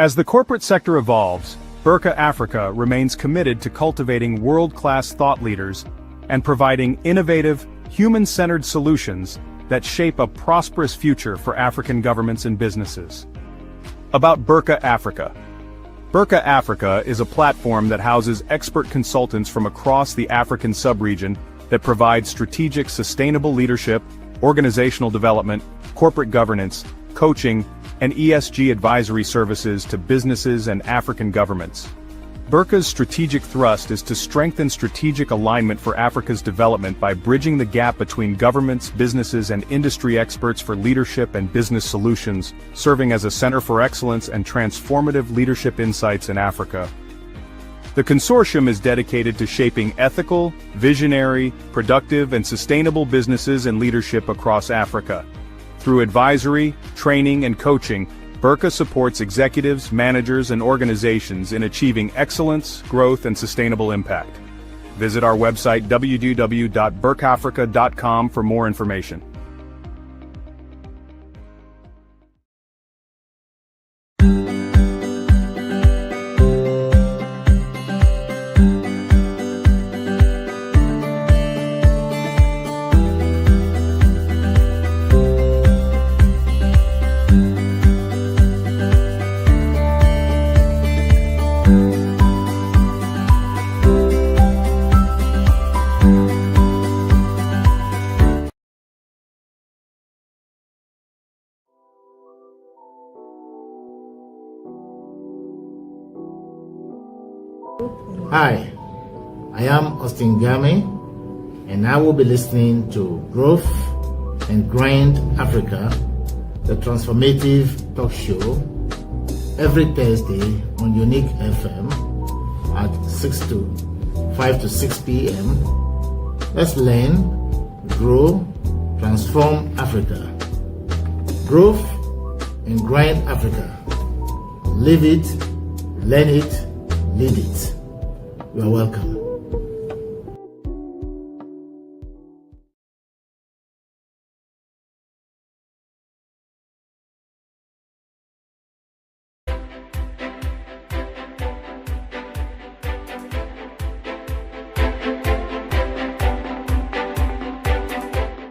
As the corporate sector evolves, Berkha Africa remains committed to cultivating world-class thought leaders and providing innovative, human-centered solutions that shape a prosperous future for African governments and businesses. About Berkha Africa. Berkha Africa is a platform that houses expert consultants from across the African sub-region that provide strategic sustainable leadership, organizational development, corporate governance, coaching, and ESG advisory services to businesses and African governments. Berkha's strategic thrust is to strengthen strategic alignment for Africa's development by bridging the gap between governments, businesses, and industry experts for leadership and business solutions, serving as a center for excellence and transformative leadership insights in Africa. The consortium is dedicated to shaping ethical, visionary, productive, and sustainable businesses and leadership across Africa. Through advisory, training, and coaching, Berkha supports executives, managers, and organizations in achieving excellence, growth, and sustainable impact. Visit our website www.berkhafrica.com for more information. Hi, I am Austin Game, and I will be listening to Growth and Grind Africa, the transformative talk show, every Thursday on Uniiq FM at 5 to 6 p.m. Let's learn, grow, transform Africa. Growth and Grind Africa. Live it, learn it, lead it. You are welcome.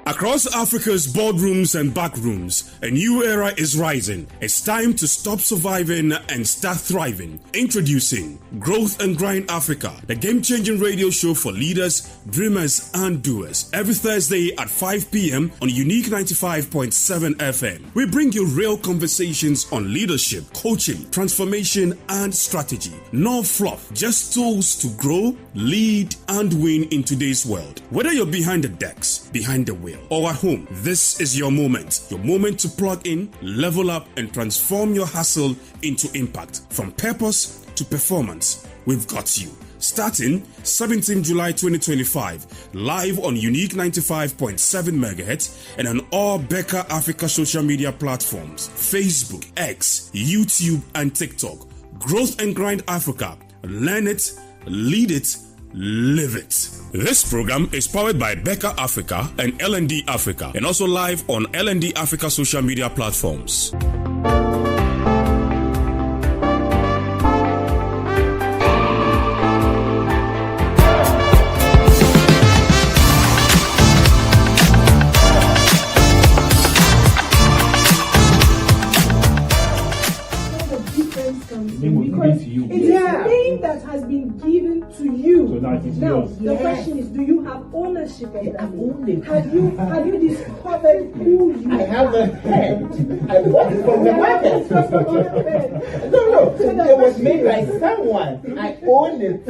Across Africa's boardrooms and backrooms, a new era is rising. It's time to stop surviving and start thriving. Introducing Growth and Grind Africa, the game-changing radio show for leaders, dreamers, and doers. Every Thursday at 5 p.m. on Uniiq 95.7 FM. We bring you real conversations on leadership, coaching, transformation, and strategy. No fluff, just tools to grow, lead, and win in today's world. Whether you're behind the decks, behind the wheel, or at home, this is your moment to plug in, level up, and transform your hustle into impact. From purpose to performance, we've got you. Starting 17 July 2025, live on Uniiq 95.7 MHz and on all Berkha Africa social media platforms, Facebook, X, YouTube, and TikTok. Growth and Grind Africa. Learn it, lead it, live it. This program is powered by Berkha Africa and L&D Africa, and also live on L&D Africa social media platforms. That has been given to you. So that is now, yours. The question is, do you have ownership of that? I own it. Have you discovered who you I have a head. I bought it from the market. No. So it was made by someone. I own it.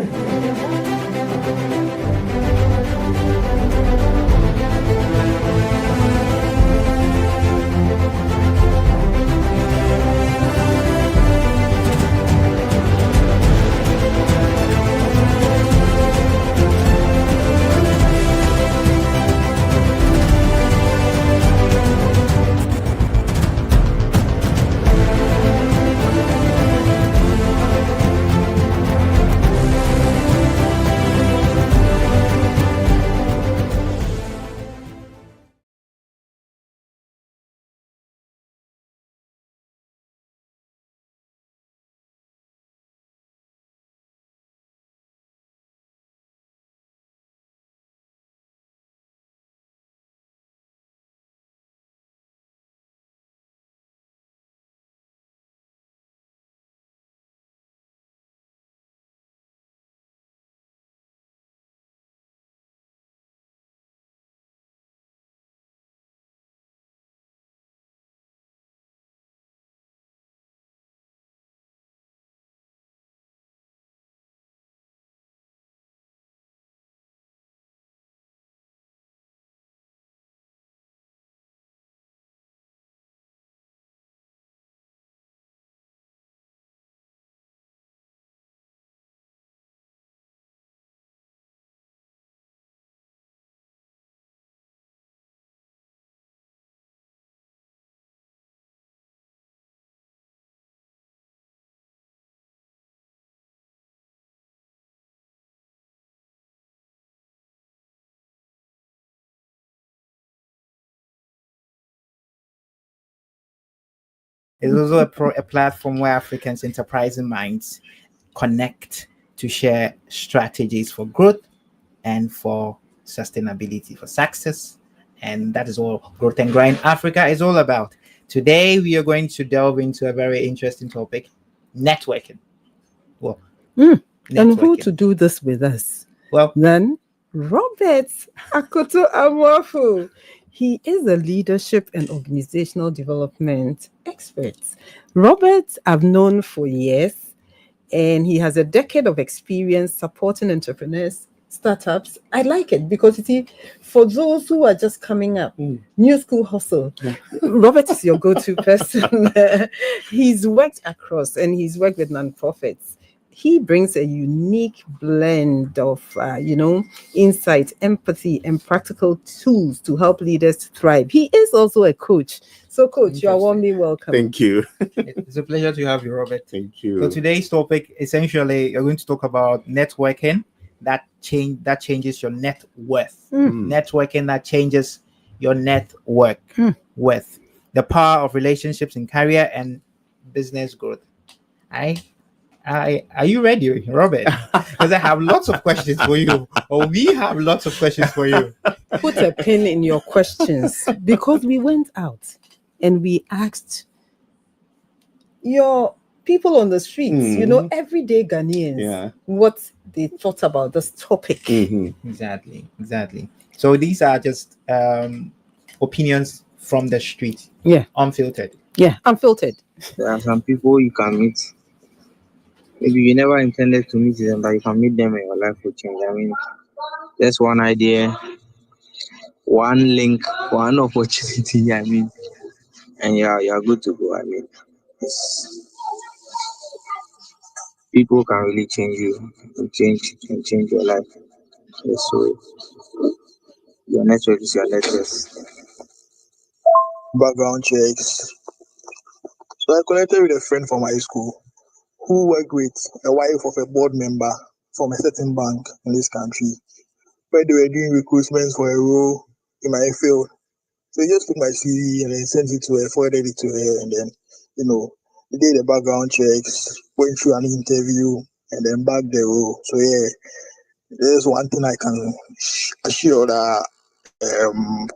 It's also a platform where Africans enterprising minds connect to share strategies for growth and for sustainability, for success. And that is all Growth and Grind Africa is all about. Today, we are going to delve into a very interesting topic, networking. Well, And who networking. to do this with us? Well, Then Robert Akoto Amofu. He is a leadership and organizational development expert. Robert, I've known for years, and he has a decade of experience supporting entrepreneurs, startups. I like it because, you see, for those who are just coming up, new school hustle, Robert is your go-to person. He's worked across, and he's worked with nonprofits. He brings a unique blend of, insight, empathy, and practical tools to help leaders thrive. He is also a coach. So, Coach, you are warmly welcome. Thank you. It's a pleasure to have you, Robert. Thank you. So today's topic, essentially, you're going to talk about networking that changes your net worth. Networking that changes your net worth. Worth. The power of relationships in career and business growth. Are you ready, Robert? Because I have lots of questions for you, or we have lots of questions for you. Put a pin in your questions because we went out and we asked your people on the streets, everyday Ghanaians, what they thought about this topic. Exactly. So these are just opinions from the street. Yeah. Unfiltered. Yeah, unfiltered. There are some people you can meet. Maybe you never intended to meet them, but you can meet them and your life will change. I mean, that's one idea, one link, one opportunity. I mean, and you're good to go. I mean, people can really change you and change your life. Yes, so your network is your network. Background checks. So I connected with a friend from high school who worked with a wife of a board member from a certain bank in this country, where they were doing recruitments for a role in my field. So he just took my CV and then sent it to her, forwarded it to her, and then, they did the background checks, went through an interview, and then back the role. So yeah, there's one thing I can assure that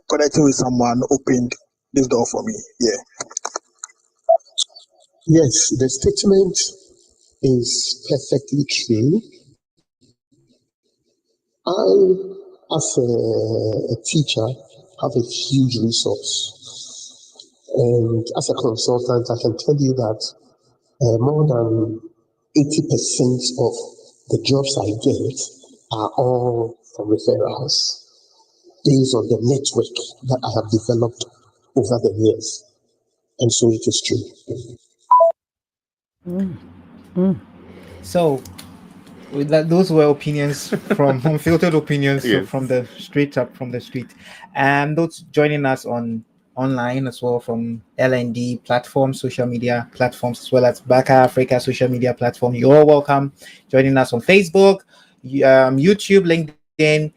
connecting with someone opened this door for me. Yeah. Yes, the statement is perfectly true. I, as a teacher, have a huge resource. And as a consultant, I can tell you that more than 80% of the jobs I get are all from referrals, based on the network that I have developed over the years. And so it is true. So, with that, those were opinions from unfiltered opinions from the street. And those joining us online as well from LND platforms, social media platforms, as well as Berkha Africa social media platform. You're welcome. Joining us on Facebook, YouTube, LinkedIn.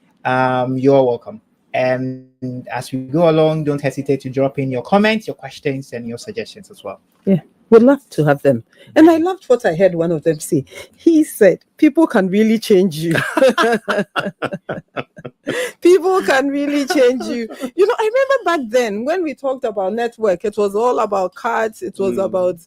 You're welcome. And as we go along, don't hesitate to drop in your comments, your questions, and your suggestions as well. Yeah, we'd love to have them. And I loved what I heard one of them say. He said, people can really change you. People can really change you. I remember back then when we talked about network, it was all about cards. It was about,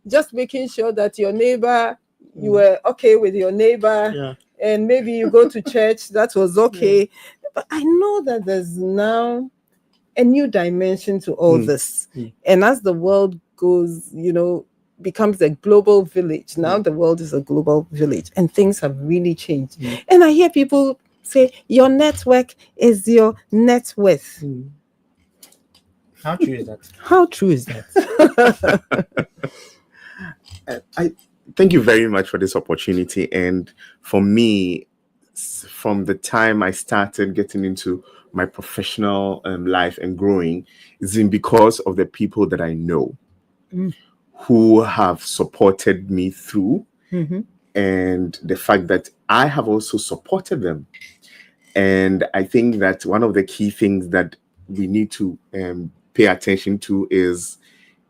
just making sure that your neighbor, you were okay with your neighbor. Yeah. And maybe you go to church, that was okay. Yeah. But I know that there's now a new dimension to all this. And as the world goes, becomes a global village. Now the world is a global village and things have really changed. And I hear people say, your network is your net worth. How true is that? How true is that? I thank you very much for this opportunity. And for me, from the time I started getting into my professional life and growing, it's been because of the people that I know who have supported me through, and the fact that I have also supported them. And I think that one of the key things that we need to pay attention to is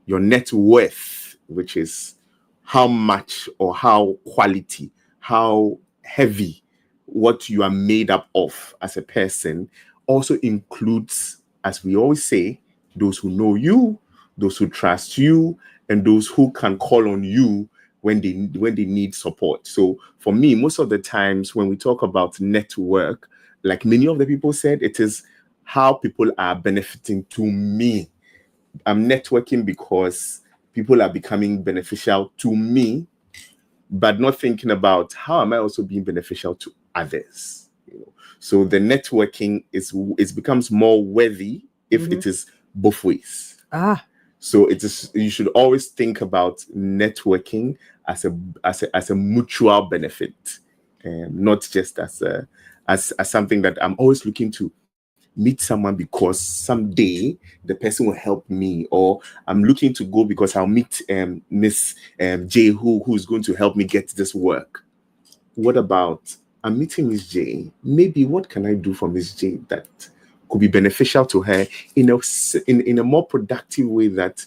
your net worth, which is how much or how quality, how heavy what you are made up of as a person, also includes, as we always say, those who know you, those who trust you, and those who can call on you when they need support. So for me, most of the times when we talk about network, like many of the people said, it is how people are benefiting to me. I'm networking because people are becoming beneficial to me, but not thinking about how am I also being beneficial to others. So the networking becomes more worthy if it is both ways. So you should always think about networking as a mutual benefit, not just as something that I'm always looking to meet someone because someday the person will help me, or I'm looking to go because I'll meet Miss J who's going to help me get this work. What about I'm meeting Miss J? Maybe what can I do for Miss J that could be beneficial to her in a more productive way, that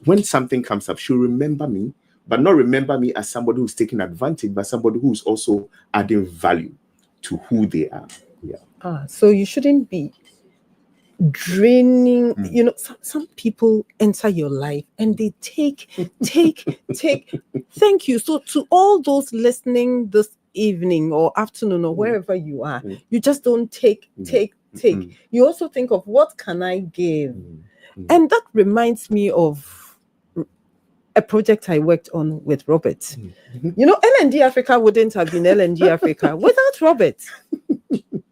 when something comes up, she'll remember me, but not remember me as somebody who's taking advantage, but somebody who's also adding value to who they are. So you shouldn't be draining. Some people enter your life and they take. Thank you. So to all those listening this evening or afternoon or wherever you are, you just don't take. You also think of what can I give? And that reminds me of a project I worked on with Robert. L&D Africa wouldn't have been L&D Africa without Robert.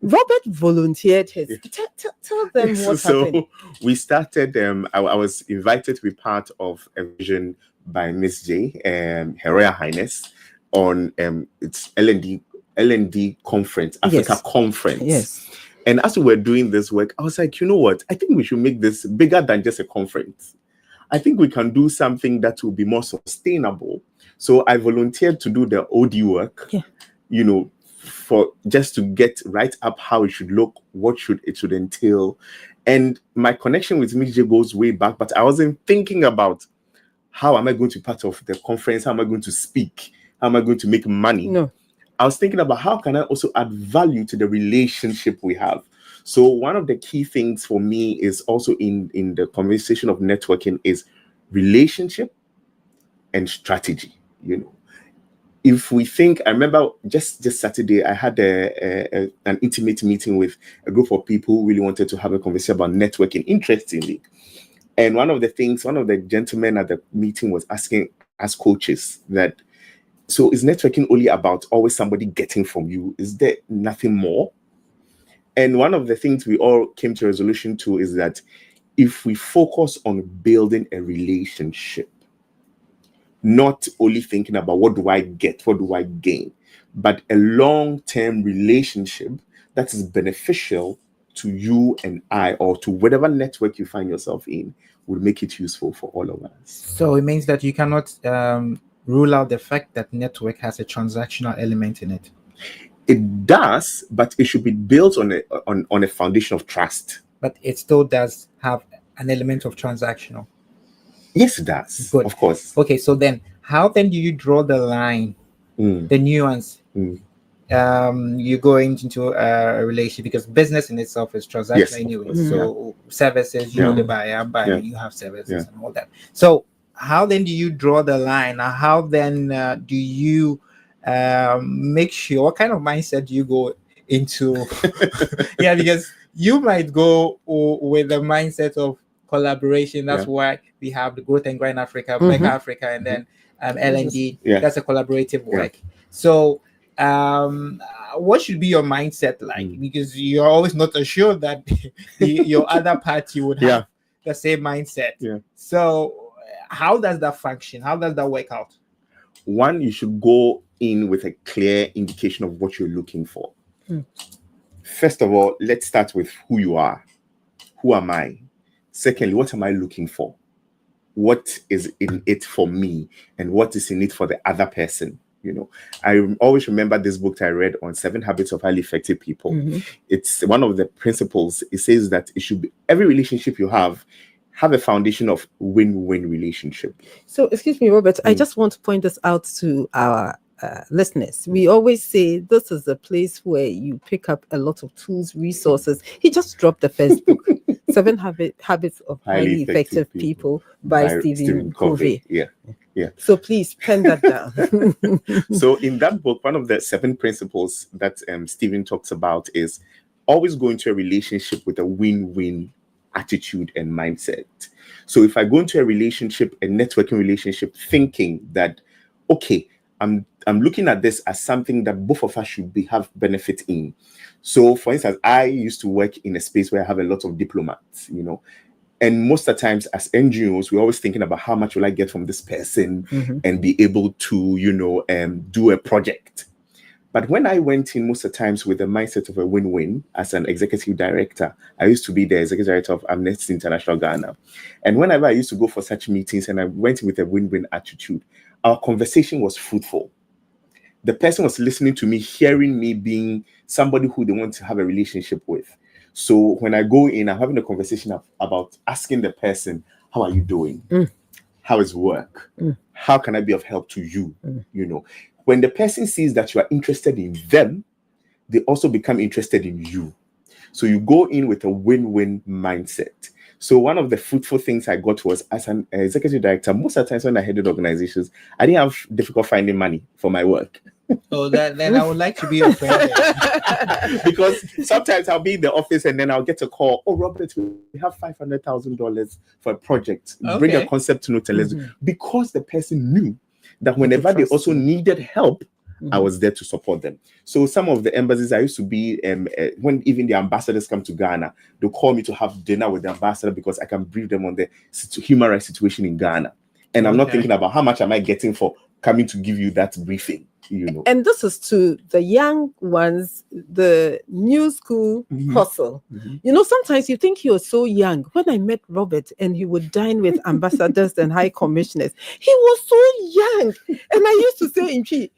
Robert volunteered his. Tell them what happened. We started. I was invited to be part of a vision by Miss J, Her Royal Highness, on its L&D conference, Africa conference. Yes. And as we were doing this work, I was like, you know what? I think we should make this bigger than just a conference. I think we can do something that will be more sustainable. So I volunteered to do the OD work. For just to get right up how it should look, what it should entail. And my connection with Miss J goes way back, but I wasn't thinking about how am I going to be part of the conference, how am I going to speak, how am I going to make money. No. I was thinking about how can I also add value to the relationship we have. So one of the key things for me is also in the conversation of networking is relationship and strategy. If we think, I remember just Saturday, I had an intimate meeting with a group of people who really wanted to have a conversation about networking, interestingly. And one of the gentlemen at the meeting was asking us coaches that, so is networking only about always somebody getting from you? Is there nothing more? And one of the things we all came to a resolution to is that if we focus on building a relationship, not only thinking about what do I get, what do I gain, but a long-term relationship that is beneficial to you and I, or to whatever network you find yourself in, will make it useful for all of us. So it means that you cannot rule out the fact that network has a transactional element in it. It does, but it should be built on a foundation of trust. But it still does have an element of transactional. Yes, it does. Good. Of course. Okay, so then how then do you draw the line, the nuance? You go into a relationship, because business in itself is transactional anyway. So services, you know the buyer, you have services and all that. So how then do you draw the line? How then do you make sure, what kind of mindset do you go into? Because you might go with the mindset of collaboration. That's why we have the Growth and Grind Africa, Berkha Africa, and then L&D. That's a collaborative work. So what should be your mindset like? Because you're always not assured that your other party would have the same mindset. So how does that function? How does that work out? One, you should go in with a clear indication of what you're looking for. First of all, let's start with who you are. Who am I? Secondly, what am I looking for? What is in it for me, and what is in it for the other person? I always remember this book I read on 7 Habits of Highly Effective People. It's one of the principles. It says that it should be, every relationship you have have a foundation of win-win relationship. So, excuse me, Robert, I just want to point this out to our listeners. We always say this is a place where you pick up a lot of tools, resources. He just dropped the first book, 7 Habits of Highly Effective People by Stephen Covey. Yeah. So please pen that down. So in that book, one of the 7 principles that Stephen talks about is always go into a relationship with a win-win attitude and mindset. So if I go into a relationship, a networking relationship, thinking that, okay, I'm looking at this as something that both of us should have benefit in. So for instance, I used to work in a space where I have a lot of diplomats, and most of the times as NGOs, we're always thinking about how much will I get from this person and be able to, do a project. But when I went in most of the times with the mindset of a win-win as an executive director, I used to be the executive director of Amnesty International Ghana. And whenever I used to go for such meetings and I went in with a win-win attitude, our conversation was fruitful. The person was listening to me, hearing me being somebody who they want to have a relationship with. So when I go in, I'm having a conversation about asking the person, how are you doing? How is work? How can I be of help to you? When the person sees that you are interested in them, they also become interested in you. So you go in with a win-win mindset. So one of the fruitful things I got was, as an executive director, most of the times when I headed organizations, I didn't have difficult finding money for my work. Oh, then I would like to be your friend. Because sometimes I'll be in the office and then I'll get a call. Oh, Robert, we have $500,000 for a project. Okay. Bring a concept note and let's because the person knew that whenever they also needed help, I was there to support them. So some of the embassies I used to be, when even the ambassadors come to Ghana, they'll call me to have dinner with the ambassador because I can brief them on the human rights situation in Ghana. And I'm not thinking about how much am I getting for coming to give you that briefing. And this is to the young ones, the new school hustle. Sometimes you think you're so young. When I met Robert and he would dine with ambassadors and high commissioners, he was so young. And I used to say in Chi,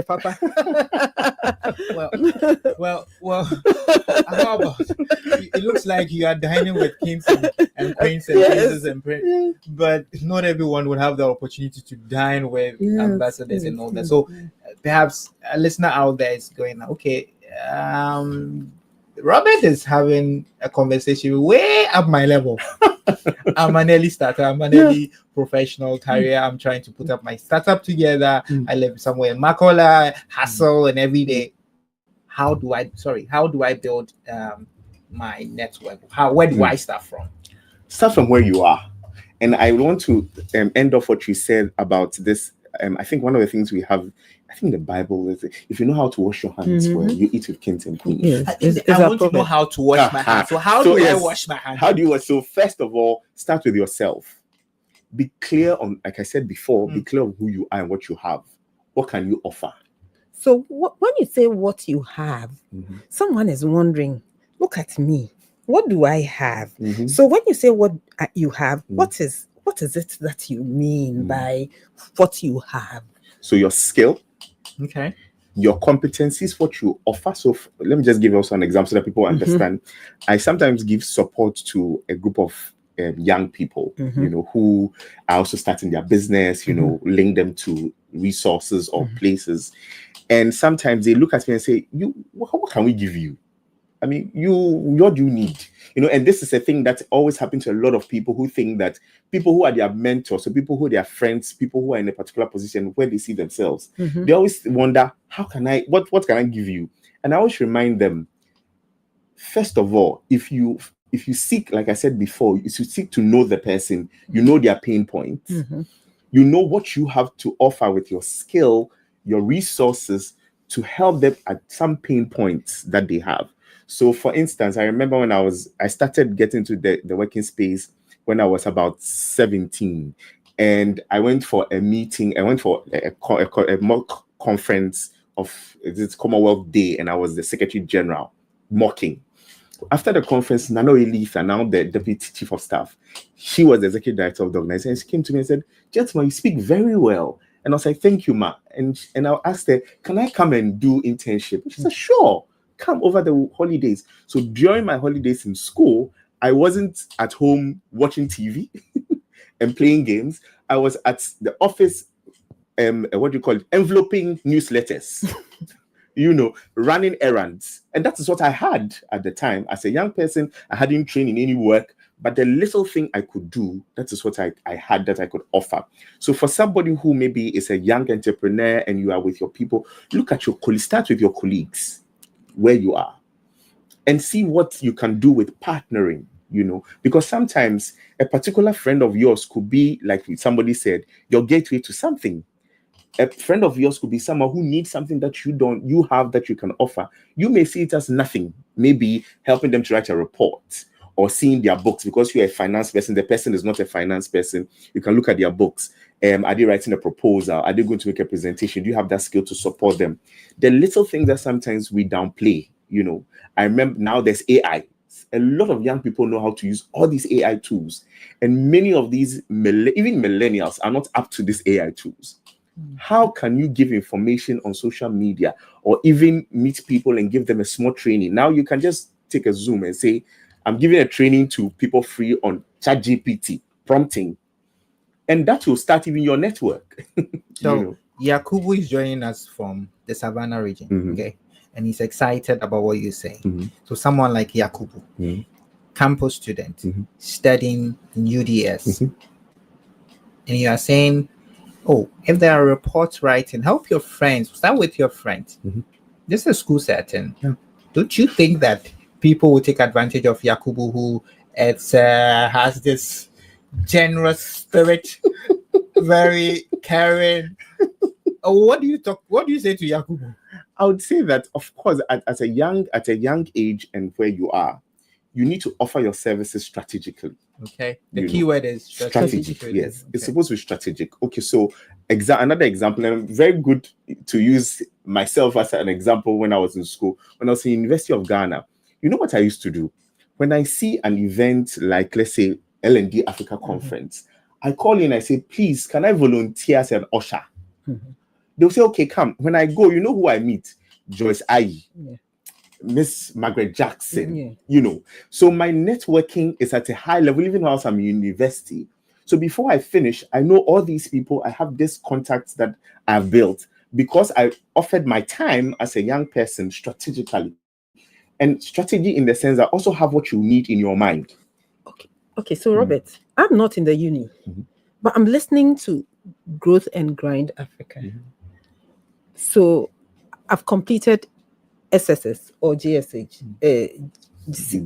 Papa. Well, how about it looks like you are dining with kings and queens and princes and princes, but not everyone would have the opportunity to dine with ambassadors and all that. So perhaps a listener out there is going, okay, Robert is having a conversation way up my level. I'm an early starter. I'm an early professional career. I'm trying to put up my startup together. I live somewhere in Makola, hustle and every day. How do I build my network? Where do I start from? Start from where you are. And I want to end off what you said about this. I think one of the things we have, I think the Bible is, if you know how to wash your hands well, you eat with kings and queens. Yes. I want to know how to wash my hands. So how do I wash my hands? How do you wash? So first of all, start with yourself. Be clear on, like I said before, be clear on who you are and what you have. What can you offer? So when you say what you have, someone is wondering, look at me. What do I have? So when you say what you have, what is it that you mean by what you have? So your skill, your competencies, what you offer. So let me just give you also an example so that people understand. I sometimes give support to a group of young people, who are also starting their business, link them to resources or places. And sometimes they look at me and say, what can we give you? I mean, what do you need? And this is a thing that always happens to a lot of people who think that people who are their mentors, so people who are their friends, people who are in a particular position where they see themselves, they always wonder, what can I give you? And I always remind them, first of all, if you seek, like I said before, if you seek to know the person, you know their pain points, you know what you have to offer with your skill, your resources to help them at some pain points that they have. So for instance, I remember when I started getting to the working space when I was about 17, and I went for a meeting. I went for a mock conference of this Commonwealth Day, and I was the Secretary General mocking. After the conference, Nano Elif, and now the Deputy Chief of Staff, she was the Executive Director of the organization. She came to me and said, "Gentlemen, you speak very well." And I was like, "Thank you, ma." And I asked her, "Can I come and do internship?" She said, "Sure. Come over the holidays." So during my holidays in school, I wasn't at home watching TV and playing games. I was at the office, what do you call it, enveloping newsletters, running errands. And that is what I had at the time. As a young person, I hadn't trained in any work, but the little thing I could do, that is what I had that I could offer. So for somebody who maybe is a young entrepreneur and you are with your people, look at your colleagues, start with your colleagues where you are and see what you can do with partnering, because sometimes a particular friend of yours could be, like somebody said, your gateway to something. A friend of yours could be someone who needs something that you have that you can offer. You may see it as nothing, maybe helping them to write a report or seeing their books, because you're a finance person, the person is not a finance person. You can look at their books. Are they writing a proposal? Are they going to make a presentation? Do you have that skill to support them? The little things that sometimes we downplay, I remember now there's AI. A lot of young people know how to use all these AI tools. And many of these, even millennials, are not up to these AI tools. How can you give information on social media or even meet people and give them a small training? Now you can just take a Zoom and say, I'm giving a training to people free on ChatGPT prompting, and that will start even your network. So Yakubu is joining us from the Savannah region, okay, and he's excited about what you're saying. So someone like Yakubu, campus student, studying in UDS, and you are saying, oh, if there are reports writing, help your friends, start with your friends. This is a school setting. Don't you think that people will take advantage of Yakubu, who has this generous spirit, very caring? What do you say to Yakubu? I would say that, of course, at a young age and where you are, you need to offer your services strategically. Okay. The key word is strategic. Yes, okay. It's supposed to be strategic. Okay, so another example, and I'm very good to use myself as an example when I was in school, when I was in the University of Ghana. You know what I used to do? When I see an event like, let's say, L&D Africa Conference, I call in, I say, please, can I volunteer as an usher? They'll say, okay, come. When I go, you know who I meet? Joyce Ayi. Miss Margaret Jackson, So my networking is at a high level, even whilst I'm in university. So before I finish, I know all these people. I have this contacts that I've built because I offered my time as a young person strategically. And strategy in the sense that also have what you need in your mind. Okay. So Robert, I'm not in the uni, but I'm listening to Growth and Grind Africa. So I've completed SSS or GSH,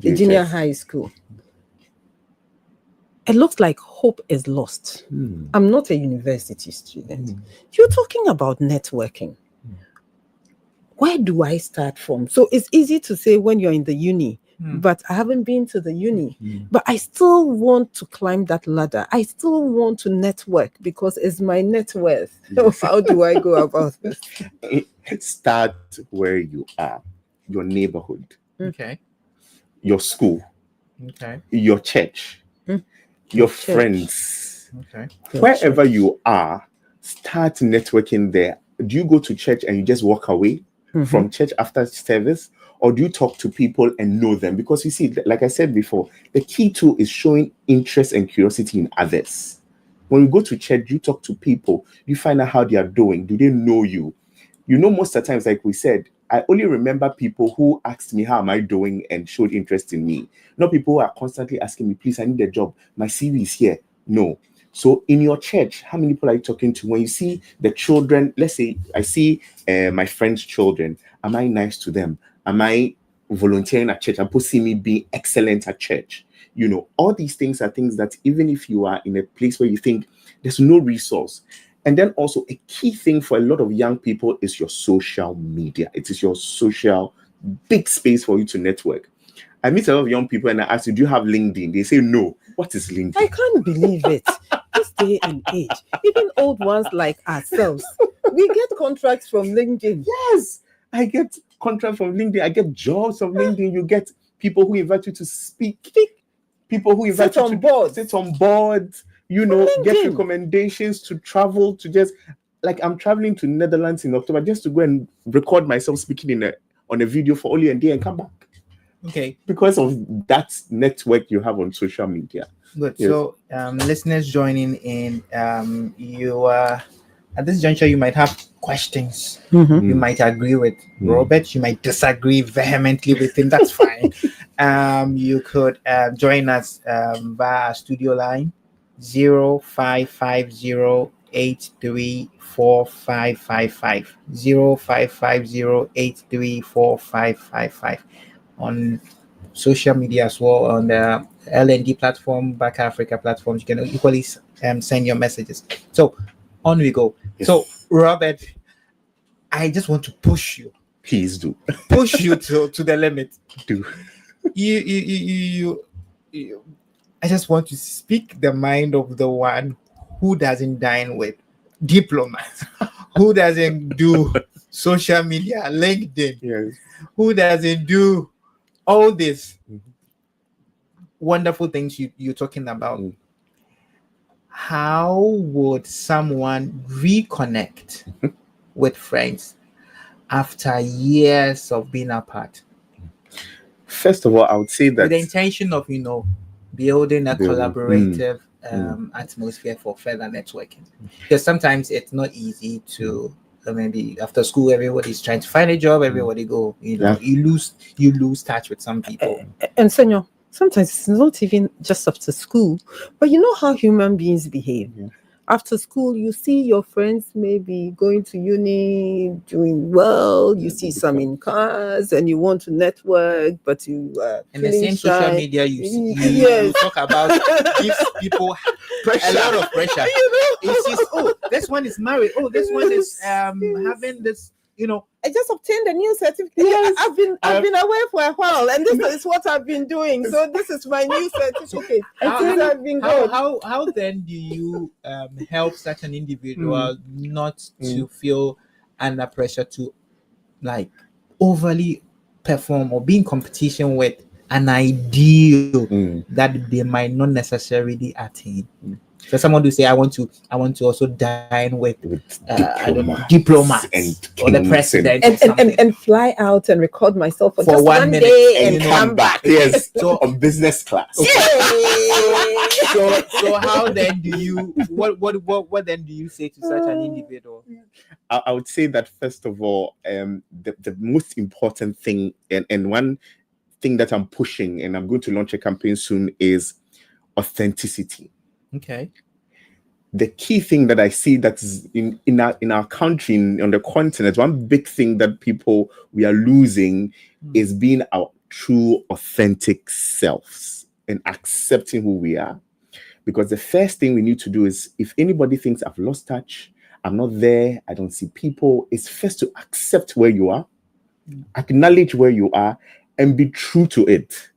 junior high school. It looks like hope is lost. I'm not a university student. You're talking about networking. Where do I start from? So it's easy to say when you're in the uni, but I haven't been to the uni. But I still want to climb that ladder. I still want to network because it's my net worth. So how do I go about this? Start where you are, your neighborhood, okay, your school, okay, your church, your friends, okay, wherever you are, start networking there. Do you go to church and you just walk away from church after service, or do you talk to people and know them? Because you see, like I said before, the key tool is showing interest and curiosity in others. When you go to church, you talk to people, you find out how they are doing. Do they know you? Most of the times, like we said, I only remember people who asked me, how am I doing, and showed interest in me. Not people who are constantly asking me, please, I need a job. My CV is here. No. So in your church, how many people are you talking to? When you see the children, let's say I see my friends' children, am I nice to them? Am I volunteering at church? Am people see me being excellent at church? All these things are things that even if you are in a place where you think there's no resource. And then also a key thing for a lot of young people is your social media. It is your social big space for you to network. I meet a lot of young people and I ask you, do you have LinkedIn? They say no. What is LinkedIn? I can't believe it. This day and age, even old ones like ourselves, we get contracts from LinkedIn. Yes, I get contracts from LinkedIn. I get jobs from LinkedIn. You get people who invite you to speak. People who invite you to sit on board. Get recommendations to travel to just like I'm traveling to Netherlands in October just to go and record myself speaking on a video for only a day and come back. Okay. Because of that network you have on social media. Good. Yes. So, listeners joining in, you at this juncture, you might have questions. You might agree with Robert. You might disagree vehemently with him. That's fine. You could join us via our studio line 0550834555 0550834555 on social media as well, on the LND platform, Back Africa platforms. You can equally send your messages. So on we go. Yes. So Robert, I just want to push you. Please do. Push you to the limit. Do. You I just want to speak the mind of the one who doesn't dine with diplomats, who doesn't do social media, LinkedIn, Yes. who doesn't do all these wonderful things you're talking about. How would someone reconnect with friends after years of being apart? First of all, I would say that with the intention of building a collaborative atmosphere for further networking, because sometimes it's not easy to maybe after school everybody's trying to find a job, everybody go, you lose touch with some people. And Senor, sometimes it's not even just after school, but you know how human beings behave. After school, you see your friends maybe going to uni, doing well. You see some in cars, and you want to network, but you and the same shy. Social media you talk about gives people a lot of pressure. You see, this one is married. Oh, this one is having this. I just obtained a new certificate. Yes. I've been away for a while, and this is what I've been doing. So this is my new certificate. How then do you help such an individual not to feel under pressure to overly perform or be in competition with an ideal that they might not necessarily attain? So someone will say, I want to also dine with diplomats or the president and fly out and record myself for just 1 minute day and come back. Yes, so on business class. So how then do you what then do you say to such an individual? I would say that first of all, the most important thing and one thing that I'm pushing, and I'm going to launch a campaign soon, is authenticity. Okay. The key thing that I see that is in our country, on the continent, one big thing that we are losing is being our true authentic selves and accepting who we are. Because the first thing we need to do is, if anybody thinks I've lost touch, I'm not there, I don't see people, it's first to accept where you are, acknowledge where you are, and be true to it.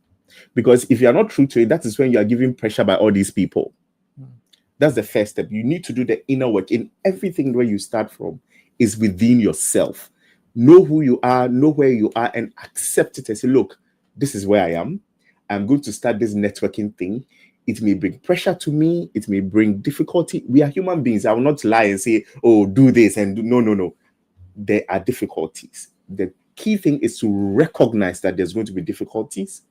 Because if you're not true to it, that is when you are giving pressure by all these people. That's the first step. You need to do the inner work. In everything where you start from is within yourself. Know who you are, know where you are, and accept it and say, look, this is where I am. I'm going to start this networking thing. It may bring pressure to me. It may bring difficulty. We are human beings. I will not lie and say, oh, do this and do. No. There are difficulties. The key thing is to recognize that there's going to be difficulties.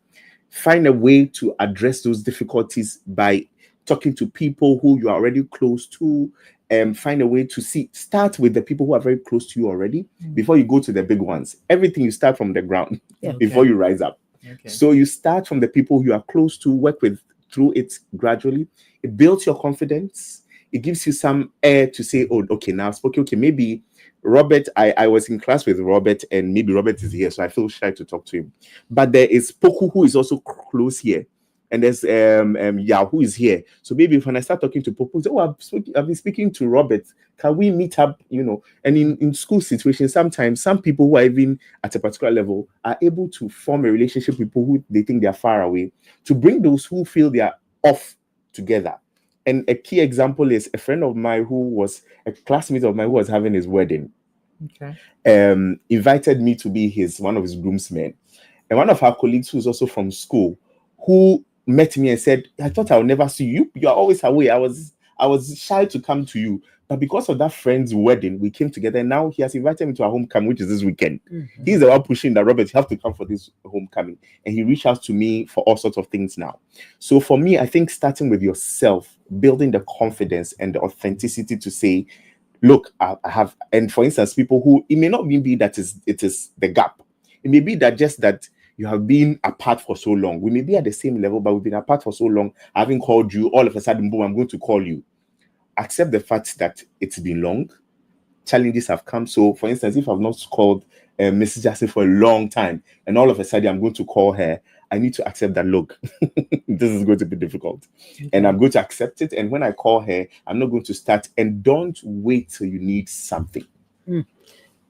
Find a way to address those difficulties by talking to people who you are already close to, and find a way to start with the people who are very close to you already before you go to the big ones. Everything you start from the ground before you rise up. Okay. So you start from the people you are close to, work with through it gradually. It builds your confidence. It gives you some air to say, oh, okay, now I've spoken. Okay, maybe Robert, I was in class with Robert, and maybe Robert is here, so I feel shy to talk to him. But there is Poku, who is also close here. And there's who is here. So maybe when I start talking to Poku, say, oh, I've been speaking to Robert. Can we meet up? And in school situations, sometimes some people who are even at a particular level are able to form a relationship with people who they think they are far away, to bring those who feel they are off together. And a key example is a friend of mine who was a classmate of mine who was having his wedding. Okay. Invited me to be one of his groomsmen. And one of our colleagues who's also from school, who met me and said, I thought I would never see you. You are always away. I was I was shy to come to you. But because of that friend's wedding, we came together. And now he has invited me to our homecoming, which is this weekend. Mm-hmm. He's the one pushing that, Robert, you have to come for this homecoming. And he reached out to me for all sorts of things now. So for me, I think starting with yourself, building the confidence and the authenticity to say, look, I have, and for instance, people who, it may not even be that it is the gap. It may be that just that you have been apart for so long. We may be at the same level, but we've been apart for so long. I haven't called you. All of a sudden, boom, I'm going to call you. Accept the fact that it's been long. Challenges have come. So, for instance, if I've not called Mrs. Jassy for a long time, and all of a sudden I'm going to call her, I need to accept that, look, this is going to be difficult. Okay. And I'm going to accept it. And when I call her, I'm not going to start. And don't wait till you need something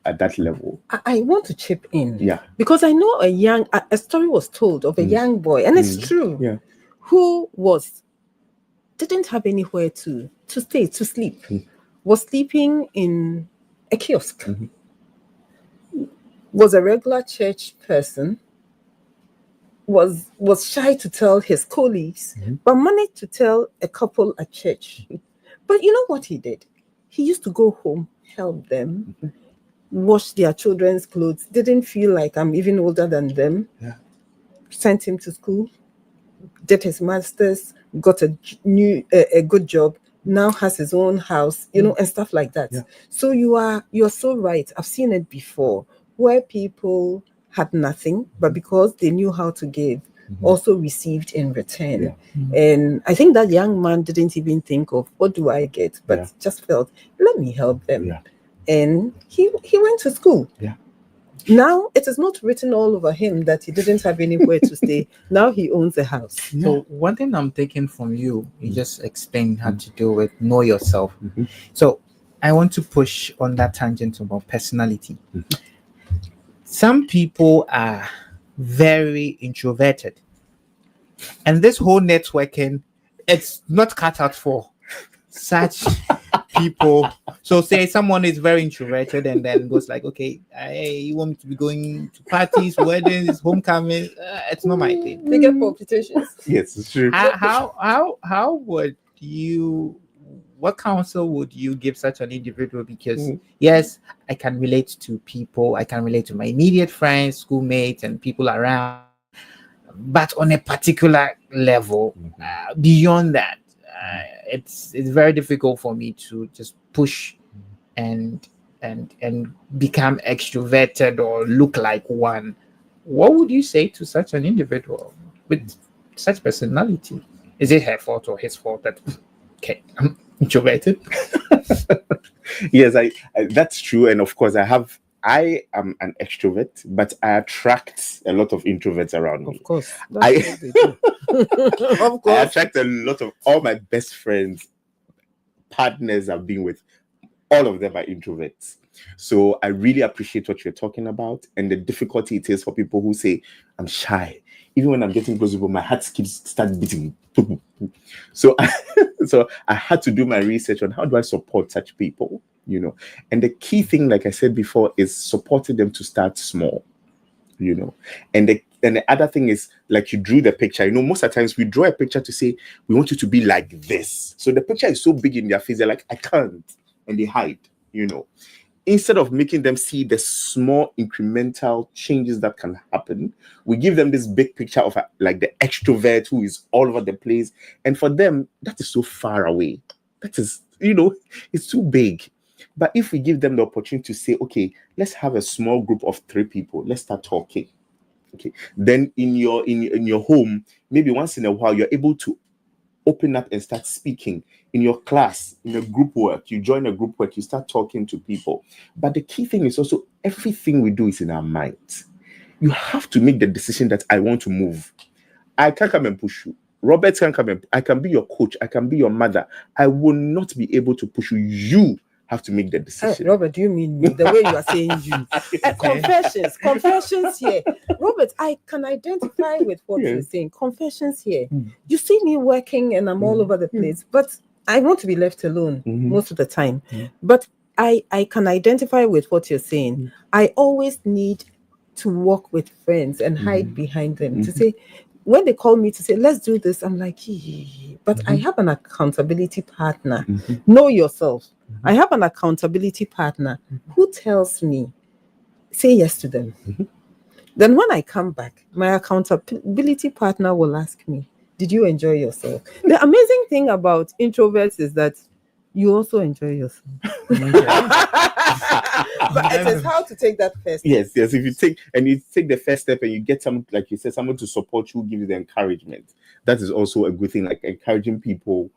at that level. I want to chip in. Yeah. Because I know a story was told of a young boy, and it's true, who didn't have anywhere to stay, to sleep, was sleeping in a kiosk, was a regular church person, was shy to tell his colleagues, but managed to tell a couple at church. But you know what he did? He used to go home, help them, wash their children's clothes, didn't feel like I'm even older than them, sent him to school, did his master's, got a good job, now has his own house, and stuff like that. So you're so right. I've seen it before, where people had nothing, but because they knew how to give, also received in return. And I think that young man didn't even think of what do I get, but just felt, let me help them. And he went to school. Now it is not written all over him that he didn't have anywhere to stay. Now he owns a house. So one thing I'm taking from you just explained how to deal with know yourself. So I want to push on that tangent about personality. Some people are very introverted, and this whole networking, it's not cut out for such people. So say someone is very introverted and then goes like, okay, you want me to be going to parties, weddings, homecoming? It's not my thing. They get palpitations. Yes, it's true. How would you, what counsel would you give such an individual? Because yes, I can relate to people, I can relate to my immediate friends, schoolmates, and people around, but on a particular level, beyond that, it's very difficult for me to just push and become extroverted or look like one. What would you say to such an individual with such personality? Is it her fault or his fault that I'm introverted? Yes, I that's true. And of course, I am an extrovert, but I attract a lot of introverts around me. Of course. Of course. I attract a lot of all my best friends, partners I've been with. All of them are introverts. So I really appreciate what you're talking about and the difficulty it is for people who say, I'm shy. Even when I'm getting close to people, my heart starts beating. So I had to do my research on how do I support such people, And the key thing, like I said before, is supporting them to start small, And the other thing is, like you drew the picture, most of the times we draw a picture to say, we want you to be like this. So the picture is so big in their face, they're like, I can't. And they hide, Instead of making them see the small incremental changes that can happen, we give them this big picture of like the extrovert who is all over the place. And for them, that is so far away. That is, it's too big. But if we give them the opportunity to say, okay, let's have a small group of 3 people. Let's start talking. Okay. Then in your home, maybe once in a while, you're able to open up and start speaking. In your class, in a group work, you join a group work, you start talking to people. But the key thing is also everything we do is in our minds. You have to make the decision that I want to move. I can't come and push you. Robert can come and I can be your coach. I can be your mother. I will not be able to push you. You have to make the decision. Robert, do you mean me? The way you are saying you. Confessions here. Robert, I can identify with what you're saying. Confessions here. You see me working and I'm all over the place, but I want to be left alone most of the time. But I can identify with what you're saying. I always need to walk with friends and hide behind them to say, when they call me to say, let's do this, I'm like, but I have an accountability partner. Know yourself. I have an accountability partner who tells me, say yes to them. Then when I come back, my accountability partner will ask me, did you enjoy yourself? The amazing thing about introverts is that you also enjoy yourself. But it is how to take that first step. Yes. If you take the first step and you get someone, like you said, someone to support you, give you the encouragement. That is also a good thing, like encouraging people,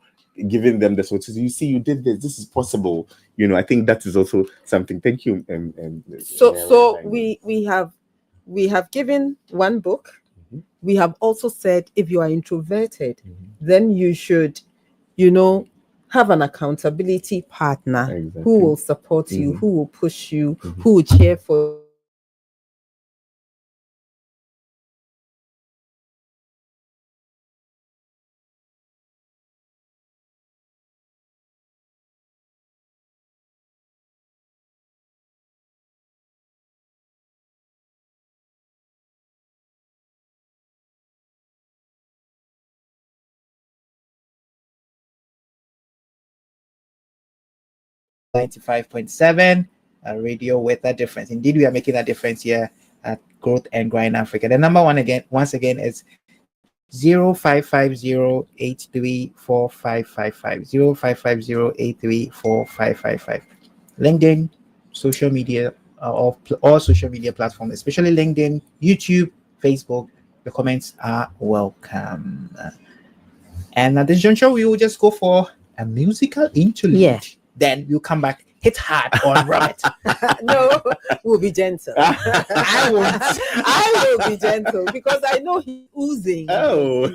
giving them the support. You see, you did this. This is possible. I think that is also something. Thank you. So we have given one book. We have also said if you are introverted, then you should, have an accountability partner who will support you, who will push you, who will cheer for. .7 radio with a difference. Indeed, we are making a difference here at Growth and Grind Africa. The number once again is 0550-834555. 0550-834555. LinkedIn, social media, all social media platforms, especially LinkedIn, YouTube, Facebook. The comments are welcome. And at this juncture, we will just go for a musical interlude. Yeah. Then we'll come back, hit hard on Robert. No, we'll be gentle. I will be gentle because I know he's oozing. Oh,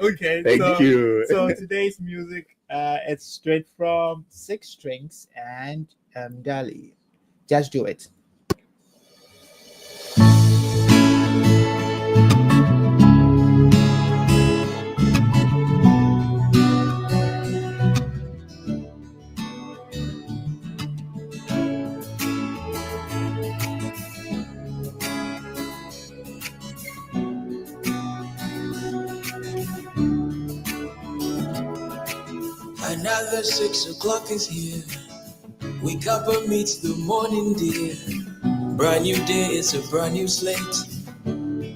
okay. Thank you. So today's music, it's straight from Six Strings and Dali. Just do it. Another 6 o'clock is here. Wake up and meet the morning dear. Brand new day, it's a brand new slate.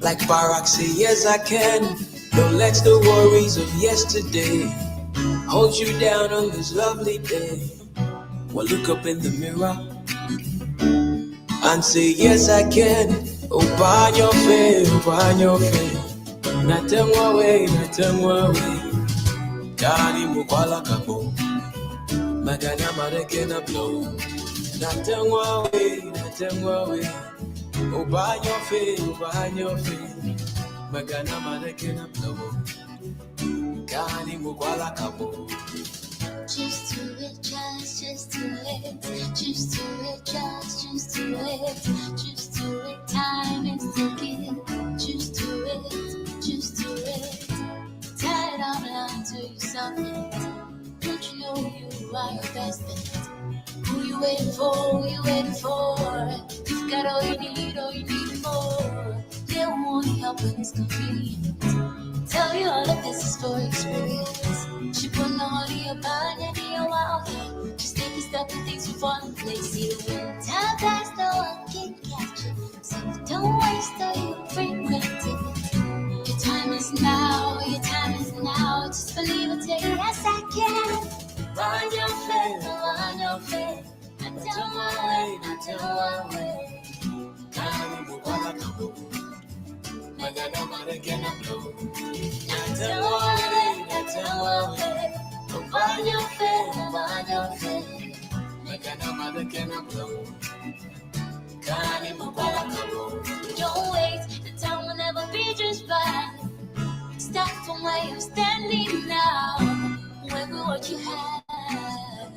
Like Barack say, yes I can. Don't let the worries of yesterday hold you down on this lovely day. Well, look up in the mirror and say, yes I can. Open your face, open your face. Nothing away, nothing away. Kani mukwala kabo, magana marekena blow. Nothing away. Open your face, magana marekena blow. Kani mukwala kabo. Just do it, just do it. Just do it, just do it. Just do it, time is ticking. Just do it, just do it. Tired of lying to yourself. Don't you know you are your best bet? Who you waiting for? You've got all you need more. They won't want you help when it's convenient. Tell you all of this is for experience. She put no on your body and your wild. Just take a step and things will fall in place. See the wind time fast, no one can catch it. So don't waste all your free granted. Your time is now. Just believe it, say yes I can. Run your faith. Until my way. Kani mukwala kabo, magana marekena blow. Until my way. Open your faith. Magana marekena blow. Kani mukwala kabo. Don't wait, the time will never be just right. Start from where you're standing now. Work with what you have.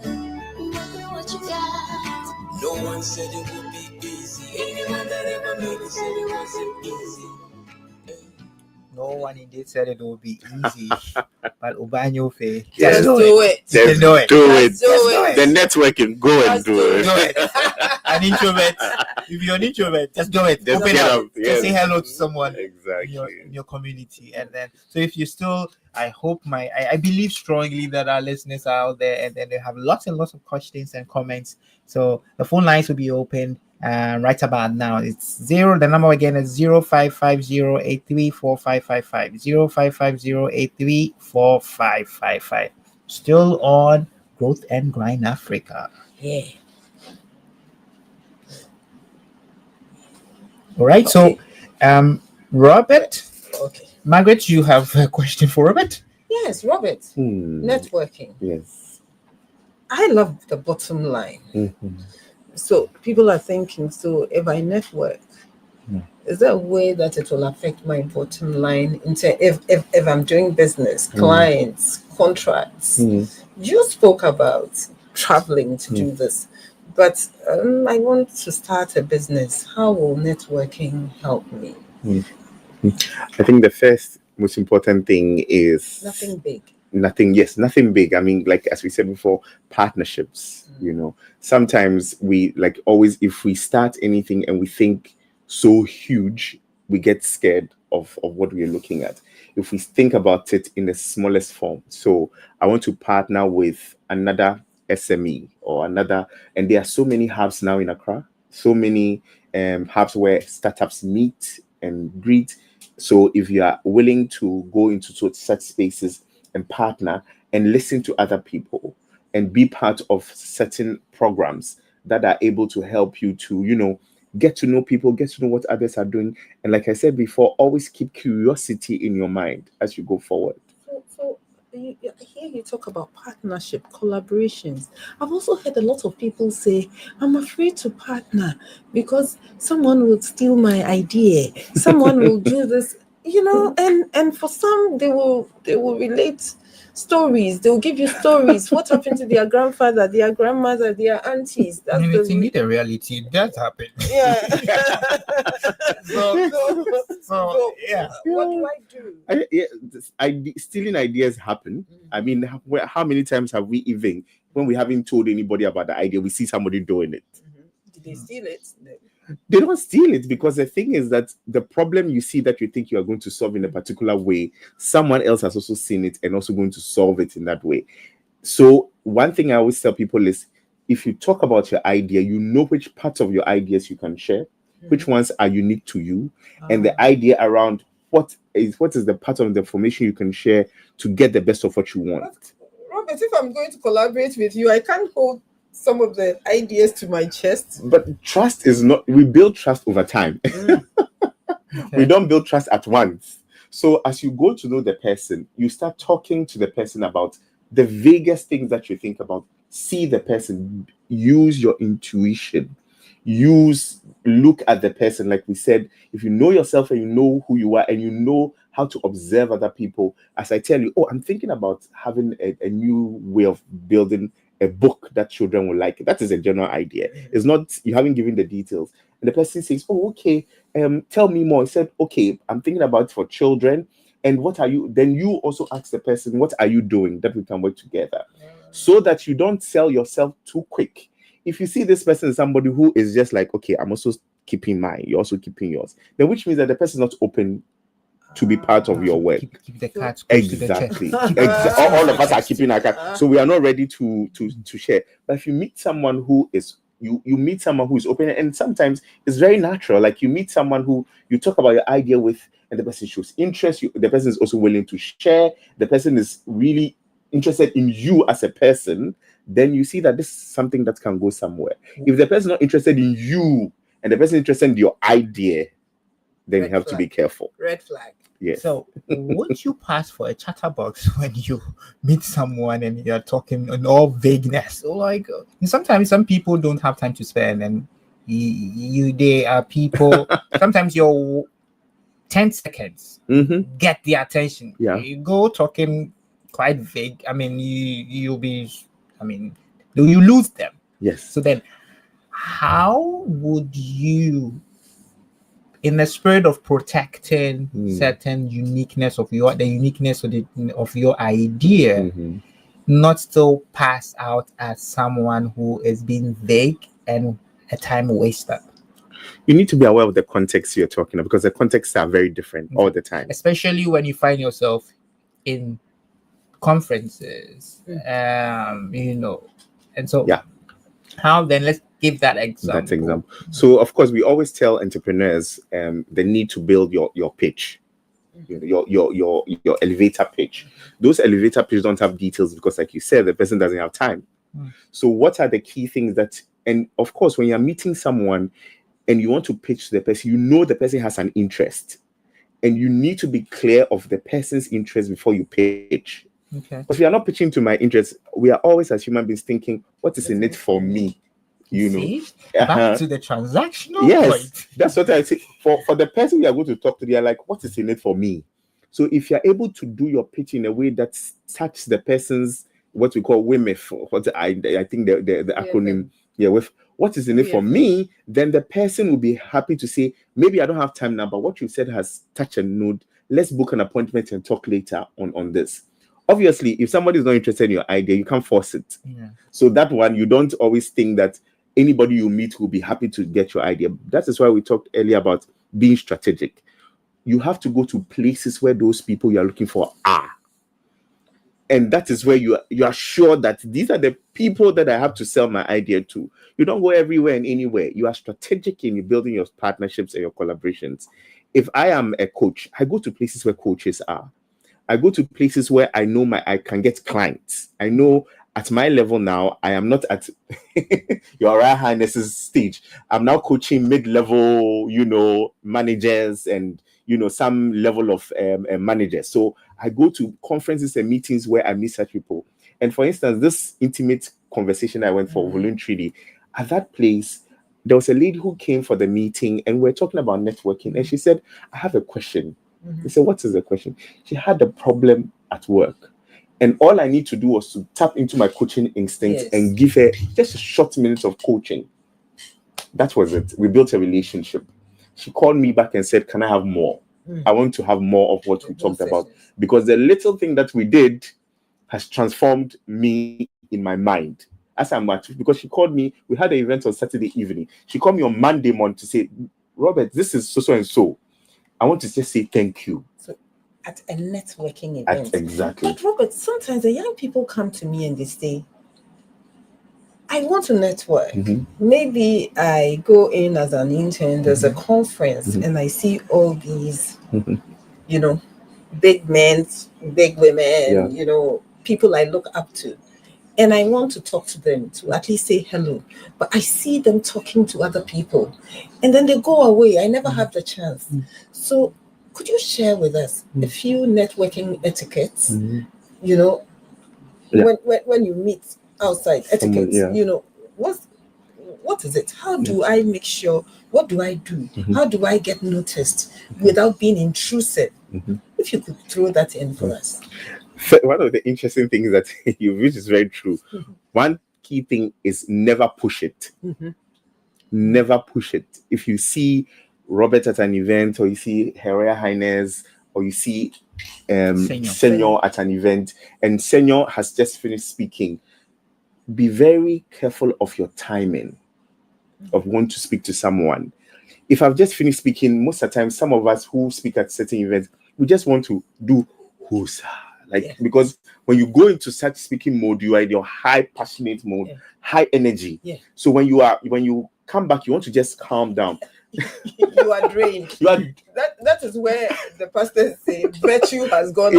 Work with what you got. No one said it would be easy. Anyone that ever made it said it wasn't easy. No one indeed said it would be easy. But Obanyo Fe. Just do it. Just do it. The networking, go and do it. An introvert If you're an introvert, just do it. Just Open get up. up. Yes. Just say hello to someone Exactly. in your community. And then, so if you still, I hope I believe strongly that our listeners are out there and then they have lots and lots of questions and comments. So the phone lines will be open right about now. It's the number again is 0550-834555, 0550-834555. Still on Growth and Grind Africa. Yeah. All right. Okay. So, Robert. Okay. Margaret, you have a question for Robert? Yes, Robert. Networking. Yes. I love the bottom line. Mm-hmm. So people are thinking, so if I network, is there a way that it will affect my bottom line if I'm doing business, clients, contracts? You spoke about traveling to do this, but I want to start a business. How will networking help me? I think the first most important thing is Nothing big. Nothing big. I mean, like as we said before, partnerships. Sometimes we always, if we start anything and we think so huge, we get scared of what we're looking at. If we think about it in the smallest form, so I want to partner with another SME or another, and there are so many hubs now in Accra, so many hubs where startups meet and greet. So if you are willing to go into such spaces and partner and listen to other people and be part of certain programs that are able to help you to, get to know people, get to know what others are doing. And like I said before, always keep curiosity in your mind as you go forward. So I hear you talk about partnership, collaborations. I've also heard a lot of people say, I'm afraid to partner because someone will steal my idea. Someone will do this, and for some, they will relate stories. They'll give you stories. What happened to their grandfather, their grandmother, their aunties? That's it's indeed a reality. It does happen. Yeah. So, yeah. What do I do? Stealing ideas happen. I mean, how many times have we even, when we haven't told anybody about the idea, we see somebody doing it? Did they steal it? No. They don't steal it, because the thing is that the problem you see that you think you are going to solve in a particular way, someone else has also seen it and also going to solve it in that way. So one thing I always tell people is, if you talk about your idea, you know which parts of your ideas you can share, which ones are unique to you, and the idea around what is the part of the information you can share to get the best of what you want. Robert, if I'm going to collaborate with you, I can't hold some of the ideas to my chest. But trust is not, we build trust over time. We don't build trust at once. So as you go to know the person, you start talking to the person about the vaguest things that you think about. See the person, use your intuition, look at the person. Like we said, if you know yourself and you know who you are and you know how to observe other people, as I tell you, I'm thinking about having a new way of building a book that children will like. That is a general idea. It's not, you haven't given the details. And the person says, okay, tell me more. I said, okay, I'm thinking about it for children. And what are you? Then you also ask the person, what are you doing that we can work together? So that you don't sell yourself too quick. If you see this person is somebody who is just like, okay, I'm also keeping mine, you're also keeping yours, then which means that the person is not open to be part of your work. Keep the cards close Exactly. to the chest. All of us are keeping our cards, so we are not ready to share. But if you meet someone who is you meet someone who is open, and sometimes it's very natural. Like you meet someone who you talk about your idea with, and the person shows interest. The person is also willing to share. The person is really interested in you as a person. Then you see that this is something that can go somewhere. If the person is not interested in you and the person is interested in your idea, then you have to be careful. Red flag. Yes. So won't you pass for a chatterbox when you meet someone and you're talking in all vagueness? So like sometimes some people don't have time to spend, and they are people. Sometimes your 10 seconds get the attention. Yeah. You go talking quite vague. I mean, you lose them. Yes. So then, how would you, in the spirit of protecting certain uniqueness of your idea, not still pass out as someone who is being vague and a time waster? You need to be aware of the context you're talking about, because the contexts are very different all the time. Especially when you find yourself in conferences, and so how then? Let's give that example. So of course we always tell entrepreneurs they need to build your pitch, your elevator pitch. Those elevator pitches don't have details because, like you said, the person doesn't have time. So what are the key things that, and of course when you're meeting someone and you want to pitch to the person, the person has an interest, and you need to be clear of the person's interest before you pitch. Okay. But if you are not pitching to my interest, we are always as human beings thinking, what is in it for me? Back to the transactional point. That's what I say. For the person we are going to talk to, they are like, what is in it for me? So if you're able to do your pitch in a way that touches the person's, what we call WIMIF, what I think the acronym, with what is in it for me, then the person will be happy to say, maybe I don't have time now, but what you said has touched a note. Let's book an appointment and talk later on this. Obviously, if somebody is not interested in your idea, you can't force it. So that one, you don't always think that anybody you meet will be happy to get your idea. That is why we talked earlier about being strategic. You have to go to places where those people you are looking for are. And that is where you are sure that these are the people that I have to sell my idea to. You don't go everywhere and anywhere. You are strategic in building your partnerships and your collaborations. If I am a coach, I go to places where coaches are. I go to places where I know I can get clients. I know at my level now, I am not at Your Royal Highness's stage. I'm now coaching mid-level, managers and, some level of managers. So I go to conferences and meetings where I meet such people. And for instance, this intimate conversation I went for voluntarily, at that place, there was a lady who came for the meeting and we're talking about networking. And she said, I have a question. I said, what is the question? She had a problem at work. And all I need to do was to tap into my coaching instinct and give her just a short minute of coaching. That was it. We built a relationship. She called me back and said, can I have more? I want to have more of what we talked about. Because the little thing that we did has transformed me in my mind. As I'm at, because she called me, we had an event on Saturday evening. She called me on Monday morning to say, Robert, this is so and so. I want to just say thank you. So at a networking event. Exactly. But Robert, sometimes the young people come to me and they say, I want to network. Maybe I go in as an intern, there's a conference, and I see all these, big men, big women, people I look up to. And I want to talk to them, to at least say hello. But I see them talking to other people. And then they go away. I never have the chance. So could you share with us a few networking etiquettes, when you meet outside etiquettes, what is it? How do I make sure? What do I do? How do I get noticed without being intrusive? If you could throw that in for us. One of the interesting things that which is very true. One key thing is never push it. Never push it. If you see Robert at an event, or you see Her Royal Highness, or you see Senior at an event, and Senior has just finished speaking, be very careful of your timing of when to speak to someone. If I've just finished speaking, most of the time, some of us who speak at certain events, we just want to do who's because when you go into such speaking mode, you are in your high passionate mode, high energy. So when you come back, you want to just calm down. You are drained. That is where the pastors say virtue has gone.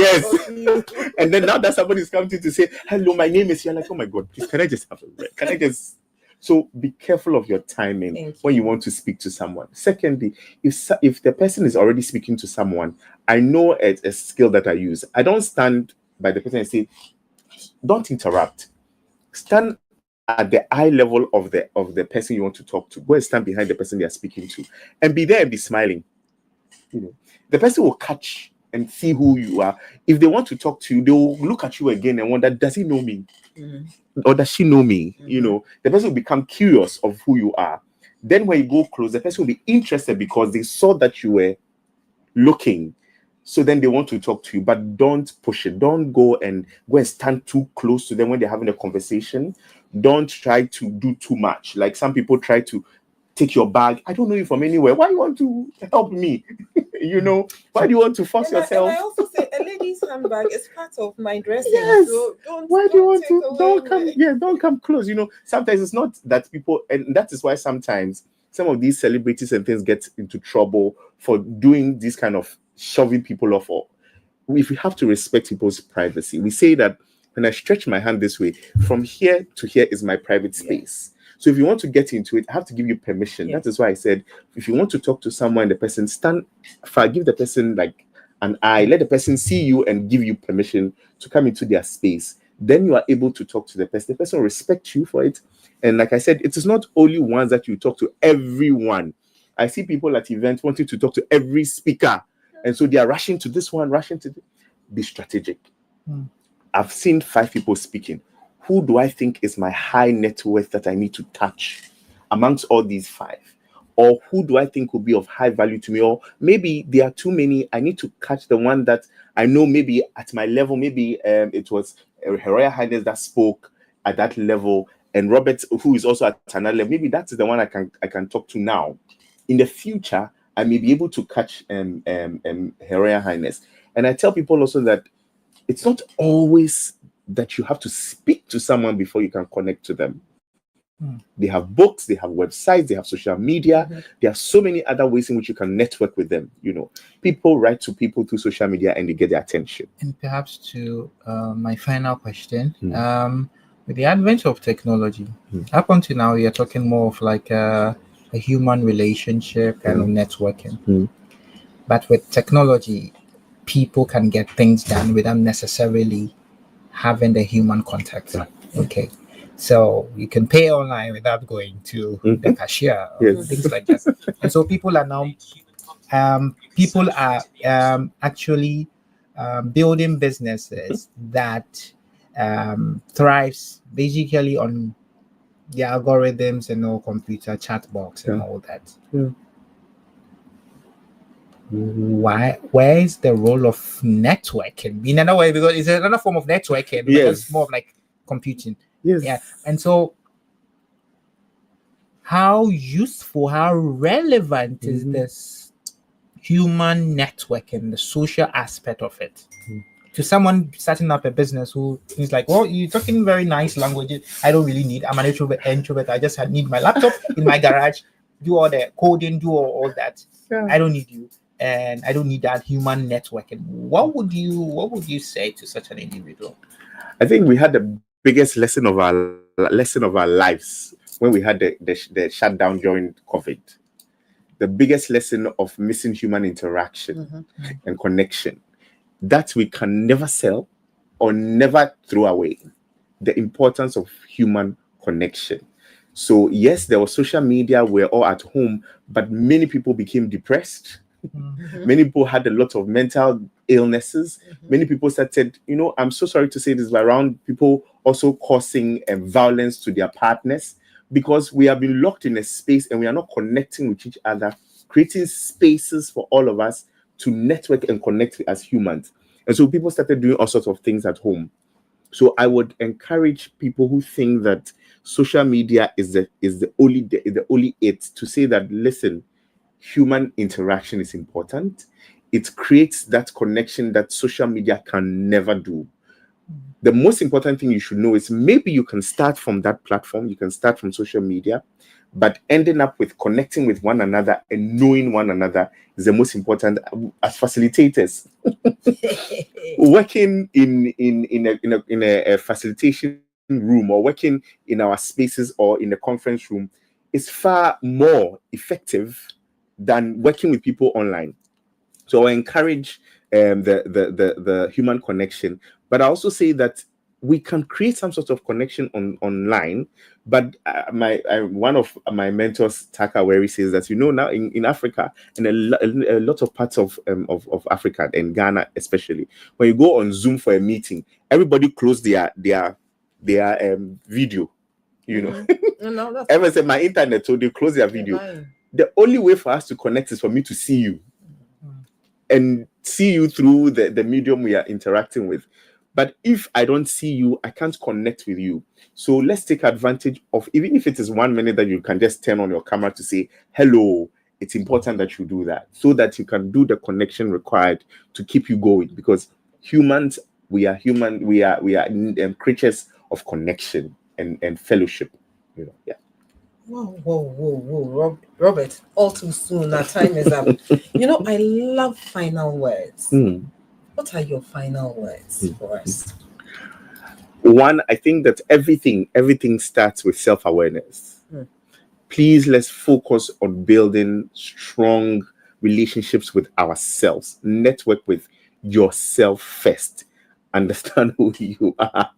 And then now that somebody is coming to say, hello, my name is, you're like, oh my God, please, can I just have a break? Can I just... So be careful of your timing when you want to speak to someone. Secondly, if the person is already speaking to someone, I know a skill that I use. I don't stand by the person and say, don't interrupt. Stand at the eye level of the person you want to talk to. Go and stand behind the person they are speaking to, and be there and be smiling. The person will catch and see who you are. If they want to talk to you, they will look at you again and wonder, does he know me? Or does she know me? The person will become curious of who you are. Then when you go close, the person will be interested because they saw that you were looking. So then they want to talk to you, but don't push it. Don't go and stand too close to them when they're having a conversation. Don't try to do too much. Like some people try to take your bag. I don't know you from anywhere. Why you want to help me? Why do you want to force yourself? And I also say a lady's handbag is part of my dressing. Yes. So Why do you want to? Don't come close. Sometimes it's not that people, and that is why sometimes some of these celebrities and things get into trouble for doing this kind of shoving people off. Or if we have to respect people's privacy, we say that when I stretch my hand this way, from here to here is my private space. So if you want to get into it, I have to give you permission. That is why I said, if you want to talk to someone, the person stand far, give the person like an eye, let the person see you and give you permission to come into their space. Then you are able to talk to the person. The person will respect you for it. And like I said, it is not only ones that you talk to, everyone. I see people at events wanting to talk to every speaker. And so they are rushing to this one, be strategic. I've seen 5 people speaking. Who do I think is my high net worth that I need to touch amongst all these 5? Or who do I think will be of high value to me? Or maybe there are too many. I need to catch the one that I know maybe at my level. Maybe it was Her Royal Highness that spoke at that level, and Robert, who is also at another level. Maybe that is the one I can talk to now. In the future, I may be able to catch Her Royal Highness. And I tell people also that it's not always that you have to speak to someone before you can connect to them. They have books, they have websites, they have social media. There are so many other ways in which you can network with them. People write to people through social media and they get their attention. And perhaps to my final question, with the advent of technology, up until now, you're talking more of like a human relationship kind of networking. But with technology, people can get things done without necessarily having the human contact. Okay. So you can pay online without going to the cashier or things like that. And so people are now actually building businesses that thrives basically on the algorithms and computer chat box and all that. Where is the role of networking in another way? Because it's another form of networking, but it's more of like computing. And so how useful, how relevant is this human networking, the social aspect of it, to someone starting up a business who is like, well, you're talking very nice languages. I don't really need. I'm an introvert. I just need my laptop in my garage, do all the coding, do all that. I don't need you. And I don't need that human networking. What would you say to such an individual? I think we had the biggest lesson of our lives when we had the shutdown during COVID. The biggest lesson of missing human interaction and connection that we can never sell or never throw away. The importance of human connection. So yes, there was social media. We're all at home, but many people became depressed. Many people had a lot of mental illnesses. Many people started, I'm so sorry to say this, but around people also causing violence to their partners, because we have been locked in a space and we are not connecting with each other, creating spaces for all of us to network and connect as humans. And so people started doing all sorts of things at home. So I would encourage people who think that social media is the only it, to say that, listen, human interaction is important. It creates that connection that social media can never do. The most important thing you should know is maybe you can start from that platform, you can start from social media, but ending up with connecting with one another and knowing one another is the most important. As facilitators, working in a facilitation room or working in our spaces or in a conference room is far more effective than working with people online. So I encourage the human connection, but I also say that we can create some sort of connection online. But one of my mentors, Taka Weri, says that now in Africa and a lot of parts of Africa and Ghana especially, when you go on Zoom for a meeting, everybody close their video. Everyone said my internet, so they close their video. The only way for us to connect is for me to see you and see you through the medium we are interacting with. But if I don't see you, I can't connect with you. So let's take advantage of, even if it is 1 minute that you can just turn on your camera to say hello. It's important that you do that so that you can do the connection required to keep you going. Because humans, we are human, we are creatures of connection and fellowship. Yeah. Whoa, Robert, all too soon. Our time is up. I love final words. What are your final words for us? One, I think that everything starts with self-awareness. Please, let's focus on building strong relationships with ourselves. Network with yourself first. Understand who you are.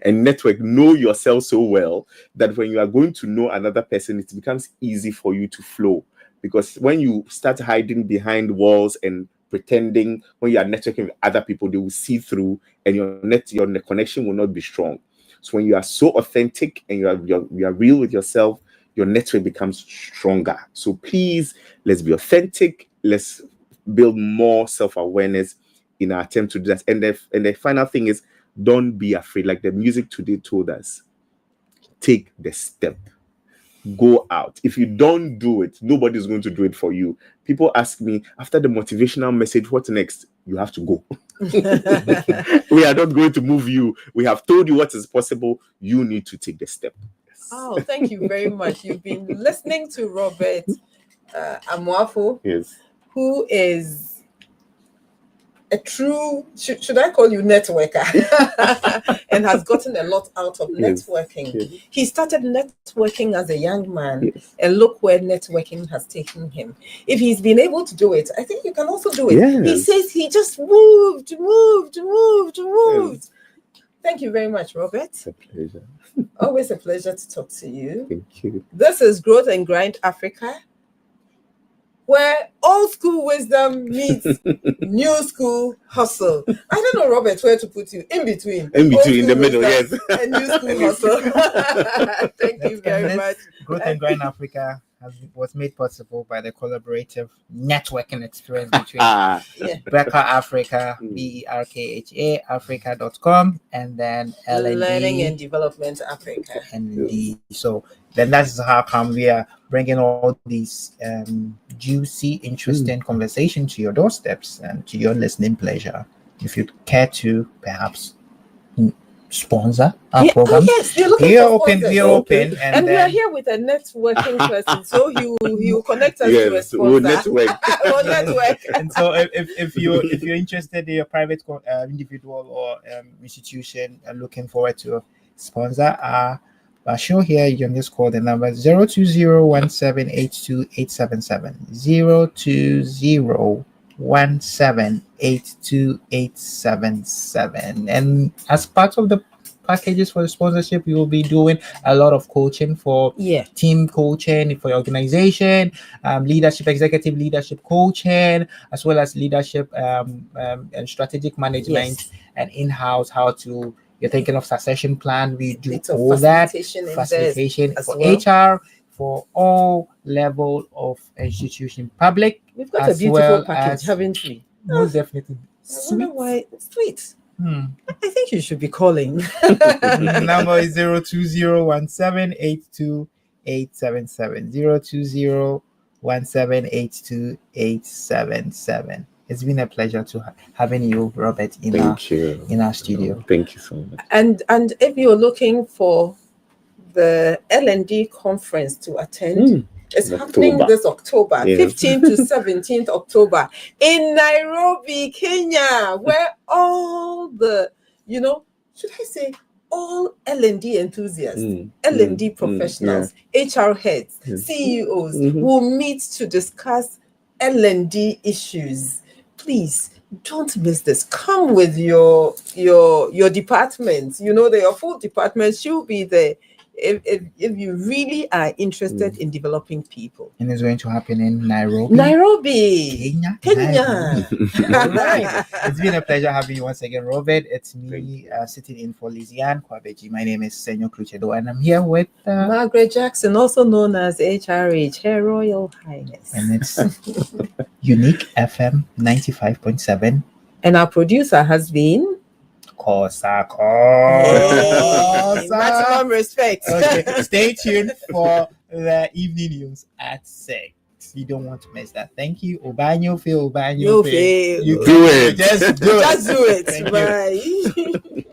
And know yourself so well that when you are going to know another person, it becomes easy for you to flow. Because when you start hiding behind walls and pretending, when you are networking with other people, they will see through, and your connection will not be strong. So when you are so authentic and you are real with yourself, your network becomes stronger. So please, let's be authentic. Let's build more self-awareness in our attempt to do that. And the final thing is, don't be afraid. Like the music today told us, take the step. Go out. If you don't do it, nobody's going to do it for you. People ask me, after the motivational message, what's next? You have to go. We are not going to move you. We have told you what is possible. You need to take the step. Yes. Oh, thank you very much. You've been listening to Robert Amoafo, yes, who is a true, should I call you networker, and has gotten a lot out of networking. Yes. He started networking as a young man, and look where networking has taken him. If he's been able to do it, I think you can also do it. Yes. He says he just moved. Yes. Thank you very much, Robert. It's a pleasure. Always a pleasure to talk to you. Thank you. This is Growth and Grind Africa, where old school wisdom meets new school hustle. I don't know, Robert, where to put you. In between, in the middle, yes. And new school hustle. Thank you very much. Growth and Grind Africa was made possible by the collaborative networking experience between Berkha Africa, Berkha, Africa.com, and then Learning and Development Africa. And so then that's how come we are bringing all these juicy, interesting conversation to your doorsteps and to your listening pleasure. If you'd care to perhaps sponsor our program. Oh, yes, we are open, and we are here with a networking person, so he will connect us to a sponsor. We'll network. We'll network. And so if you're interested in your private individual or institution and looking forward to a sponsor, our show here, you can just call the number 02017828877 02017828877. And as part of the packages for the sponsorship, we will be doing a lot of coaching for team coaching for your organization, leadership, executive leadership coaching, as well as leadership and strategic management and in-house, how to, you're thinking of succession plan, we do all that, facilitation for HR, for all level of institution, public. We've got a beautiful package, haven't we? Most definitely. I wonder why. Sweet. I think you should be calling. Number is 02017828877 02017828877. It's been a pleasure to having you, Robert, in our studio. Thank you so much. And if you're looking for the L&D conference to attend, it's happening this October, 15th to 17th October in Nairobi, Kenya, where all the, should I say, all L&D enthusiasts, L&D professionals, HR heads, CEOs will meet to discuss L&D issues. Please don't miss this. Come with your departments. Your full department should be there if you really are interested in developing people. And it's going to happen in Nairobi. Kenya. Right. It's been a pleasure having you once again, Robert. It's me sitting in for Lizzy-Ann, Kwagedzi. My name is Senor Kluchedo, and I'm here with Margaret Jackson, also known as HRH, Her Royal Highness. And it's Uniiq FM 95.7. And our producer has been Maximum respect. Okay, stay tuned for the evening news at 6. You don't want to miss that. Thank you. Obanyo Fe. You do it. Just do it. Just do it. Bye.